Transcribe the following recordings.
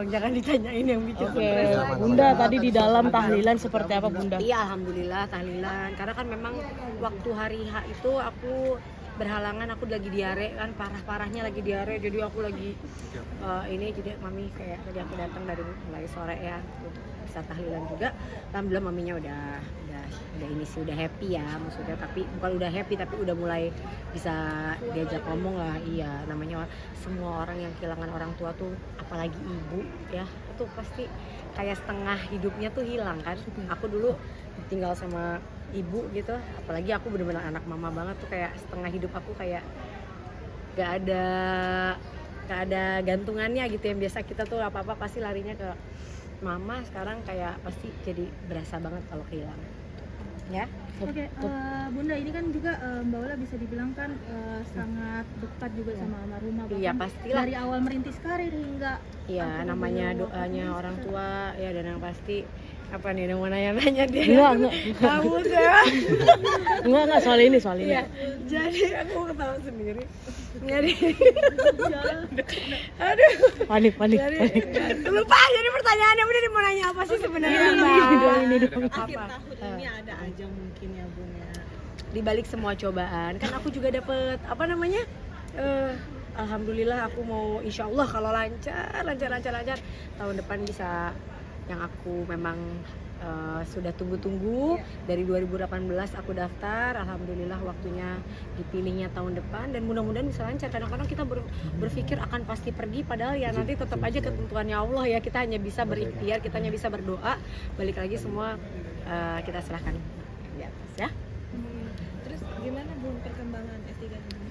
dong, jangan ditanyain yang bikin Oke, stres. Bunda tadi di dalam tahlilan seperti apa Bunda? Iya, alhamdulillah tahlilan. Karena kan memang waktu hari H itu aku berhalangan, aku lagi diare kan, parah-parahnya lagi diare. Jadi aku lagi ini, jadi mami kayak tadi aku datang dari mulai sore ya untuk bisa tahlilan juga. Alhamdulillah maminya udah ini sih, udah happy ya maksudnya, tapi bukan udah happy tapi udah mulai bisa diajak ngomong lah. Iya, namanya semua orang yang kehilangan orang tua tuh, apalagi ibu ya, itu pasti kayak setengah hidupnya tuh hilang kan. Aku dulu tinggal sama ibu gitu, apalagi aku bener-bener anak mama banget tuh, kayak setengah hidup aku kayak gak ada gantungannya gitu. Yang biasa kita tuh apa-apa pasti larinya ke mama, sekarang kayak pasti jadi berasa banget kalau kehilangan ya. Oke, Bunda, ini kan juga Mbak Ola bisa dibilang kan sangat dekat juga sama almarhumah. Iya, pastilah. Dari awal merintis karir hingga iya, namanya doanya orang tua ya. Dan yang pasti apa nih, mau nanya dia? Enggak. Kamu tuh Enggak, soal ini. ya. Jadi aku ketawa sendiri. Jadi aduh, Panik. lupa jadi pertanyaannya. Udah mau nanya apa sih sebenarnya, Mbak? Ini dong. Akhir tahun ini ada aja mungkin ya Bun ya. Di balik semua cobaan kan aku juga dapet apa namanya, alhamdulillah aku mau, insya Allah kalau lancar tahun depan bisa yang aku memang sudah tunggu-tunggu. Dari 2018 aku daftar, alhamdulillah waktunya dipilihnya tahun depan, dan mudah-mudahan bisa lancar. Kadang-kadang kita berpikir akan pasti pergi, padahal ya nanti tetap aja ketentuannya Allah ya. Kita hanya bisa berikhtiar, kita hanya bisa berdoa, balik lagi semua kita serahkan di atas ya. Terus gimana Bun perkembangan S3 ini?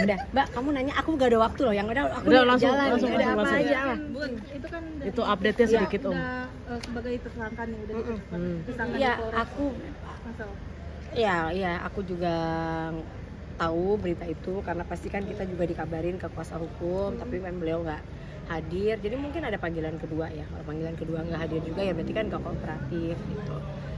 Udah, Mbak, kamu nanya, aku gak ada waktu loh. Yang ada aku Udah, di langsung, jalan, langsung, ada apa langsung. aja. Bun, itu kan Itu update-nya sedikit Om. udah sebagai tersangka nih, udah tersangka Iya, di Polres aku Tangsel. ya aku juga tahu berita itu, karena pasti kan kita juga dikabarin ke kuasa hukum, tapi kan beliau nggak hadir. Jadi mungkin ada panggilan kedua ya. Kalau panggilan kedua nggak hadir juga ya berarti kan nggak kooperatif gitu.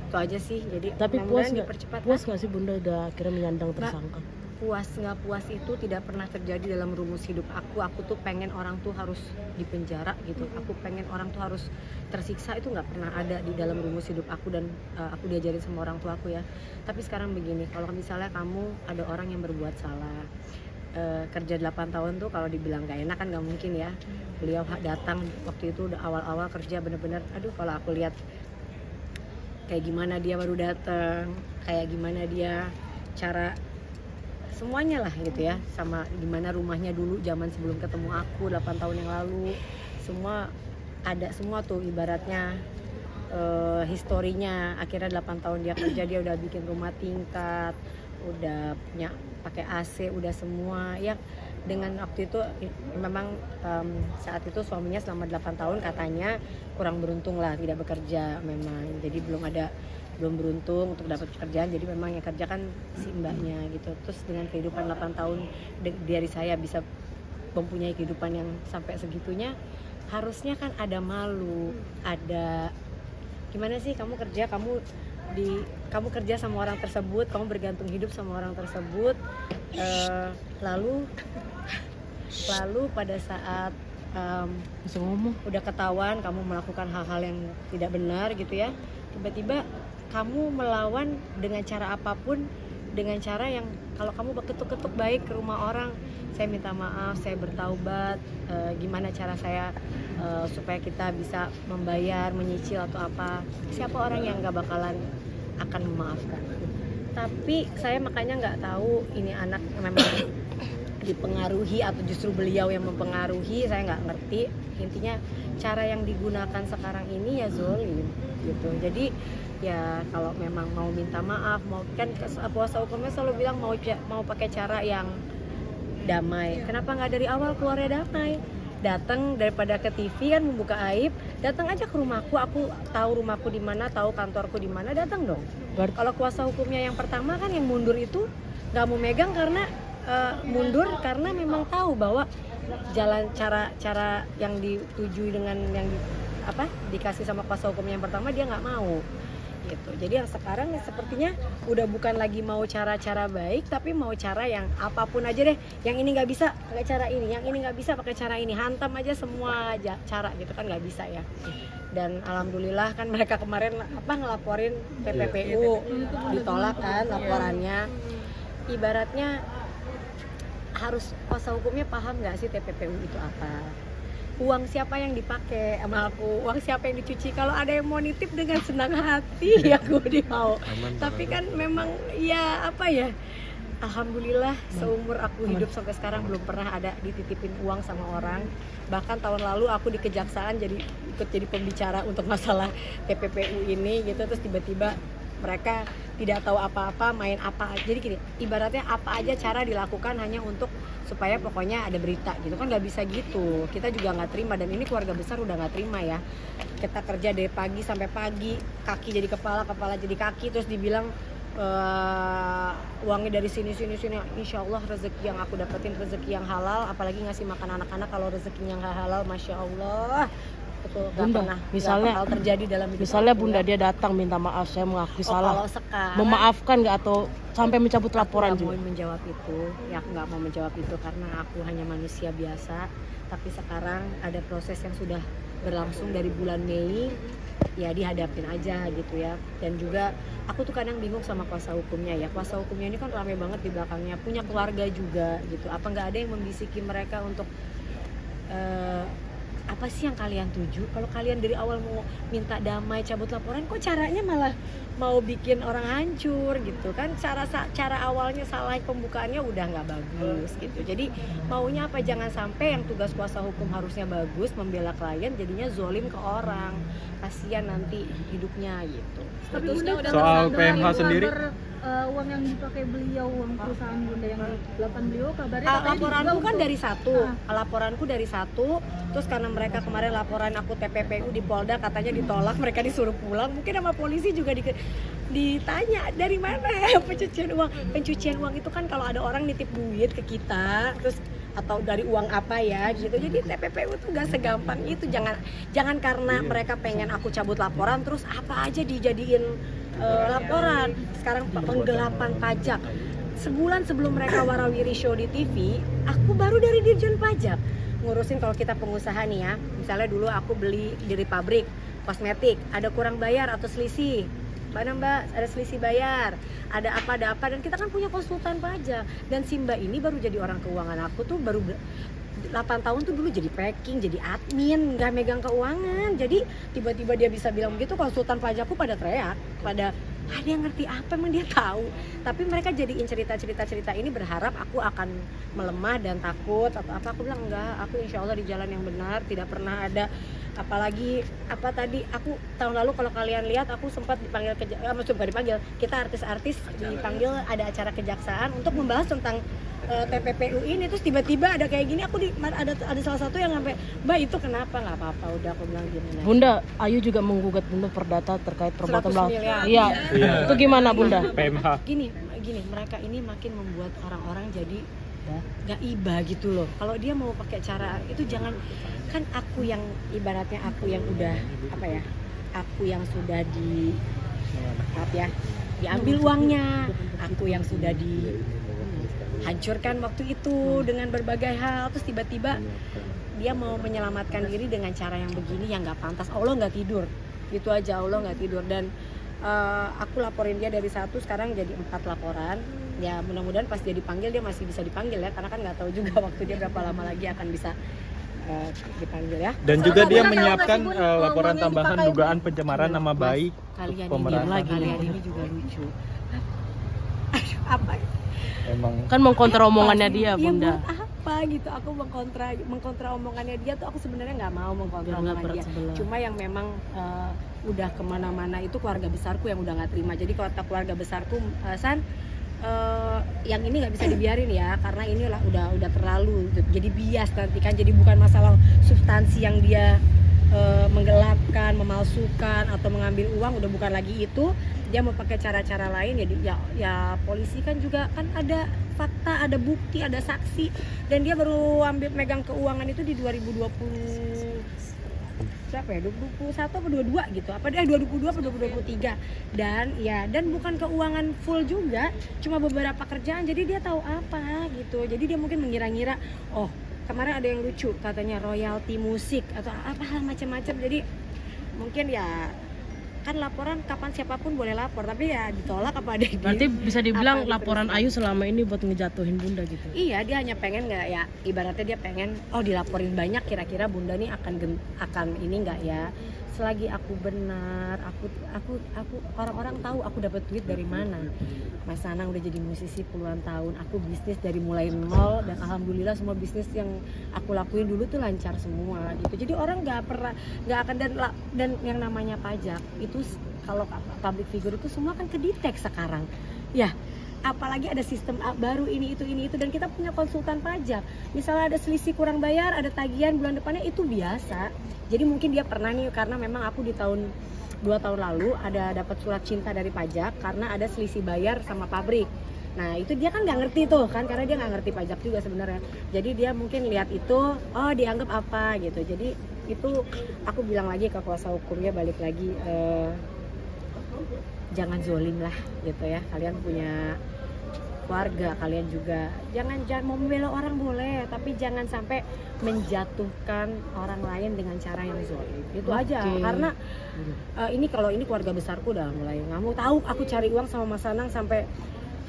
Itu aja sih. Jadi Tapi mudah-mudahan dipercepat. puas nggak sih Bunda udah akhirnya menyandang tersangka? Puas nggak puas itu tidak pernah terjadi dalam rumus hidup aku. Aku tuh pengen orang tuh harus dipenjara gitu. Aku pengen orang tuh harus tersiksa, itu nggak pernah ada di dalam rumus hidup aku. Dan aku diajarin sama orang tua aku ya. Tapi sekarang begini, kalau misalnya kamu ada orang yang berbuat salah, kerja 8 tahun tuh kalau dibilang gak enak kan nggak mungkin ya. Beliau datang waktu itu udah awal-awal kerja, bener-bener aduh kalau aku lihat kayak gimana dia baru datang, kayak gimana dia cara semuanya lah gitu ya, sama gimana rumahnya dulu zaman sebelum ketemu aku 8 tahun yang lalu, semua ada semua tuh ibaratnya historinya. Akhirnya 8 tahun dia kerja, dia udah bikin rumah tingkat, udah punya pakai AC, udah semua ya. Dengan waktu itu memang saat itu suaminya selama 8 tahun katanya kurang beruntung lah, tidak bekerja memang, jadi belum beruntung untuk dapat pekerjaan. Jadi memang yang kerja kan si mbaknya gitu. Terus dengan kehidupan 8 tahun dari saya bisa mempunyai kehidupan yang sampai segitunya, harusnya kan ada malu, ada gimana sih kamu kerja, kamu kerja sama orang tersebut, kamu bergantung hidup sama orang tersebut, lalu pada saat Bisa ngomong. udah ketahuan kamu melakukan hal-hal yang tidak benar gitu ya, tiba-tiba kamu melawan dengan cara apapun, dengan cara yang kalau kamu ketuk-ketuk baik ke rumah orang, saya minta maaf, saya bertaubat, gimana cara saya supaya kita bisa membayar, menyicil atau apa, siapa orang yang gak bakalan akan memaafkan. Tapi saya makanya nggak tahu ini anak memang dipengaruhi atau justru beliau yang mempengaruhi, saya nggak ngerti. Intinya cara yang digunakan sekarang ini ya zolim gitu. Jadi ya kalau memang mau minta maaf, mau kan kuasa hukumnya selalu bilang mau pakai cara yang damai. Kenapa nggak dari awal keluarnya damai? Datang daripada ke TV kan membuka aib, datang aja ke rumahku, aku tahu rumahku di mana, tahu kantorku di mana, datang dong. Kalau kuasa hukumnya yang pertama kan yang mundur itu nggak mau megang karena mundur karena memang tahu bahwa jalan cara yang dituju dengan yang dikasih sama kuasa hukumnya yang pertama dia nggak mau. gitu. Jadi yang sekarang sepertinya udah bukan lagi mau cara-cara baik, tapi mau cara yang apapun aja deh. Yang ini nggak bisa pakai cara ini, yang ini nggak bisa pakai cara ini, hantam aja semua cara gitu kan nggak bisa ya. Dan alhamdulillah kan mereka kemarin ngelaporin TPPU, ditolak kan laporannya. Ibaratnya harus kuasa hukumnya paham nggak sih TPPU itu apa? Uang siapa yang dipakai sama aku, uang siapa yang dicuci. Kalau ada yang mau nitip dengan senang hati ya gue mau. Tapi kan memang ya apa ya, alhamdulillah seumur aku hidup sampai sekarang belum pernah ada dititipin uang sama orang. Bahkan tahun lalu aku di kejaksaan ikut jadi pembicara untuk masalah TPPU ini gitu, terus tiba-tiba mereka tidak tahu apa-apa, main apa. Jadi gini, ibaratnya apa aja cara dilakukan hanya untuk supaya pokoknya ada berita gitu kan, nggak bisa gitu. Kita juga nggak terima, dan ini keluarga besar udah nggak terima ya. Kita kerja dari pagi sampai pagi, kaki jadi kepala, kepala jadi kaki, terus dibilang uangnya dari sini. Insya Allah rezeki yang aku dapetin rezeki yang halal, apalagi ngasih makan anak-anak. kalau rezeki yang nggak halal, masya Allah betul, Bunda, misalnya terjadi dalam hidup misalnya aku, Bunda ya. dia datang minta maaf, saya mengakui salah, Kalau sekarang memaafkan nggak atau sampai mencabut laporan aku juga? nggak mau menjawab itu, ya aku nggak mau menjawab itu karena aku hanya manusia biasa. Tapi sekarang ada proses yang sudah berlangsung dari bulan Mei, ya dihadapin aja gitu ya. Dan juga aku tuh kadang bingung sama kuasa hukumnya ya. Kuasa hukumnya ini kan ramai banget di belakangnya, punya keluarga juga gitu. Apa nggak ada yang membisiki mereka untuk apa sih yang kalian tuju? Kalau kalian dari awal mau minta damai, cabut laporan, kok caranya malah mau bikin orang hancur gitu kan? Cara awalnya salah, pembukaannya udah nggak bagus gitu. Jadi maunya apa? Jangan sampai yang tugas kuasa hukum harusnya bagus membela klien, jadinya zolim ke orang, kasihan nanti hidupnya gitu. Tapi Putusnya Bunda udah kalau soal PMH sendiri? uang yang dipakai beliau, uang perusahaan Bunda yang di 8 beliau kabarnya katanya Laporanku juga kan untuk- dari satu, laporanku dari satu. Terus karena mereka kemarin laporan aku TPPU di Polda katanya ditolak, mereka disuruh pulang. Mungkin sama polisi juga ditanya dari mana ya pencucian uang. Pencucian uang itu kan kalau ada orang nitip duit ke kita, terus atau dari uang apa ya gitu. Jadi TPPU tuh gak segampang itu. Jangan karena mereka pengen aku cabut laporan terus apa aja dijadiin laporan. Sekarang penggelapan pajak. Sebulan sebelum mereka warawiri show di TV, aku baru dari Dirjen Pajak ngurusin. Kalau kita pengusaha nih ya, misalnya dulu aku beli dari pabrik kosmetik, ada kurang bayar atau selisih, mana mbak, ada selisih bayar, ada apa, dan kita kan punya konsultan pajak. Dan si mbak ini baru jadi orang keuangan, aku tuh baru 8 tahun tuh dulu jadi packing, jadi admin, nggak megang keuangan. Jadi tiba-tiba dia bisa bilang begitu, konsultan pajakku pada teriak, pada ada yang ngerti apa, emang dia tahu. Tapi mereka jadiin cerita ini berharap aku akan melemah dan takut atau apa. Aku bilang enggak, aku insya Allah di jalan yang benar, tidak pernah ada. Apalagi apa tadi, aku tahun lalu kalau kalian lihat aku sempat dipanggil bukan dipanggil, kita artis-artis dipanggil ada acara kejaksaan untuk membahas tentang TPPU ini. Terus tiba-tiba ada kayak gini, ada salah satu yang sampai, mbak itu kenapa? Nggak apa-apa, udah aku bilang gini. Bunda, Ayu juga menggugat Bunda perdata terkait perbuatan 100 melawan. miliar. Iya. Itu gimana Bunda? PMH. Gini, mereka ini makin membuat orang-orang jadi nggak iba gitu loh. Kalau dia mau pakai cara itu, jangan, kan aku yang ibaratnya aku yang udah apa ya, aku yang sudah diambil uangnya, aku yang sudah dihancurkan waktu itu dengan berbagai hal. Terus tiba-tiba dia mau menyelamatkan diri dengan cara yang begini, yang nggak pantas. Allah nggak tidur, gitu aja, Allah nggak tidur. Dan aku laporin dia dari 1, sekarang jadi 4 laporan. Ya mudah-mudahan pas dia dipanggil dia masih bisa dipanggil ya, karena kan nggak tahu juga waktu dia berapa lama lagi akan bisa dipanggil ya. Dan juga dia Bunda tahu menyiapkan nggak sih, Bun, laporan uang yang tambahan dipakai dugaan pencemaran nama baik Kalian pemeran ini juga lucu. Aduh, apa? emang Kan mengkontra omongannya Apa sih? dia, Ya, Bunda. buat apa gitu? Aku mengkontra omongannya dia tuh, aku sebenarnya nggak mau mengkontra Biar nggak omongan berat dia. sebelah. Cuma yang memang udah kemana-mana itu keluarga besarku yang udah nggak terima. Jadi kalau keluarga besarku, San, yang ini nggak bisa dibiarin ya, karena inilah udah terlalu jadi bias nanti kan. Jadi bukan masalah substansi yang dia menggelapkan, memalsukan atau mengambil uang, udah bukan lagi itu. Dia mau pakai cara-cara lain ya polisi kan juga kan ada fakta, ada bukti, ada saksi. Dan dia baru megang keuangan itu di 2021 berapa ya 21 atau 22 gitu apa 2022 atau 2023 dan bukan keuangan full juga, cuma beberapa kerjaan, jadi dia tahu apa gitu, jadi dia mungkin mengira-ngira oh kemarin ada yang lucu katanya royalti musik atau apa hal macam-macam, jadi mungkin ya kan laporan kapan siapapun boleh lapor, tapi ya ditolak apa ada Berarti bisa dibilang apa laporan diteruskan. Ayu selama ini buat ngejatuhin Bunda gitu. Iya, dia hanya pengen nggak ya, ibaratnya dia pengen oh dilaporin banyak, kira-kira Bunda nih akan ini nggak ya. Selagi aku benar, aku orang-orang tahu aku dapat duit dari mana. Mas Anang udah jadi musisi puluhan tahun, aku bisnis dari mulai nol dan alhamdulillah semua bisnis yang aku lakuin dulu tuh lancar semua gitu. Jadi orang nggak akan dan yang namanya pajak itu kalau public figure itu semua kan kedetek sekarang. Ya, apalagi ada sistem baru ini itu dan kita punya konsultan pajak. Misalnya ada selisih kurang bayar, ada tagihan bulan depannya itu biasa. Jadi mungkin dia pernah nih karena memang aku di 2 tahun lalu ada dapat surat cinta dari pajak karena ada selisih bayar sama pabrik. Nah itu dia kan nggak ngerti tuh kan, karena dia nggak ngerti pajak juga sebenarnya. Jadi dia mungkin lihat itu, oh dianggap apa gitu. Jadi itu aku bilang lagi ke kuasa hukumnya, balik lagi jangan zolim lah gitu ya. Kalian punya keluarga, kalian juga jangan mau membela orang boleh, tapi jangan sampai menjatuhkan orang lain dengan cara yang zolim. Itu aja. Karena ini kalau ini keluarga besarku udah mulai nggak mau tahu aku cari uang sama Mas Anang sampai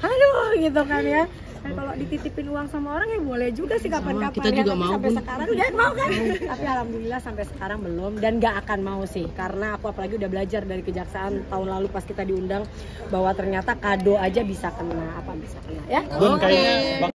aduh gitu kan ya. Nah, kalau dititipin uang sama orang ya boleh juga sih kapan-kapan. Kita juga tapi mau, sampai Bun. sekarang udah mau kan. Tapi alhamdulillah sampai sekarang belum dan nggak akan mau sih, karena aku apalagi udah belajar dari kejaksaan tahun lalu pas kita diundang bahwa ternyata kado aja bisa kena ya. Bun, kayaknya